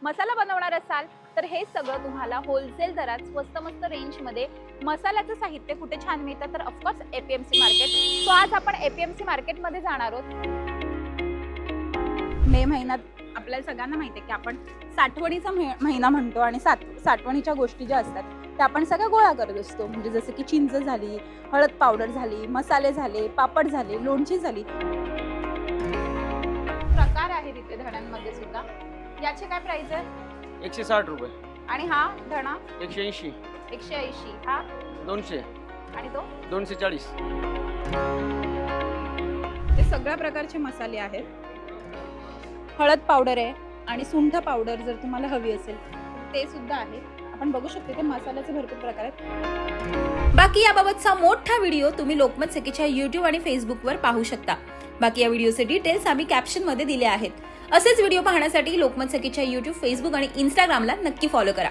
मसाला बनवणार असाल तर हे सगळं तुम्हाला होलसेल दरात स्वस्त मस्त रेंजमध्ये मसाल्याचं साहित्य कुठे छान मिळतं, तर ऑफकोर्स एपीएमसी मार्केट. सो आज आपण एपीएमसी मार्केटमध्ये जाणार आहोत. मे महिन्यात आपल्याला सगळ्यांना माहिती आहे की आपण साठवणीचा महिना म्हणतो आणि साठवणीच्या गोष्टी ज्या असतात त्या आपण सगळ्या गोळा करत असतो. म्हणजे जसं की चिंच झाली, हळद पावडर झाली, मसाले झाले, पापड झाले, लोणची झाली. प्रकार आहे तिथे धण्यांमध्ये सुद्धा. याची काय प्राइस आहे? 160 रुपये. आणि हा धणा 180. 180. हा 200. आणि तो 240. हे सगळ्या प्रकारचे मसाले आहेत. हळद पावडर आहे आणि सुंठ पावडर जर तुम्हाला हवी असेल ते सुद्धा आहे. आपण बघू शकतो ते मसाल्याचे भरपूर प्रकार आहेत. बाकी याबाबतचा मोठा व्हिडिओ तुम्ही लोकमत सखीच्या YouTube आणि फेसबुकवर पाहू शकता. बाकी या व्हिडिओचे डिटेल्स आम्ही कॅप्शनमध्ये दिले आहेत. असेच व्हिडिओ पाहण्यासाठी लोकमत सखीच्या YouTube, फेसबुक आणि Instagramला नक्की फॉलो करा.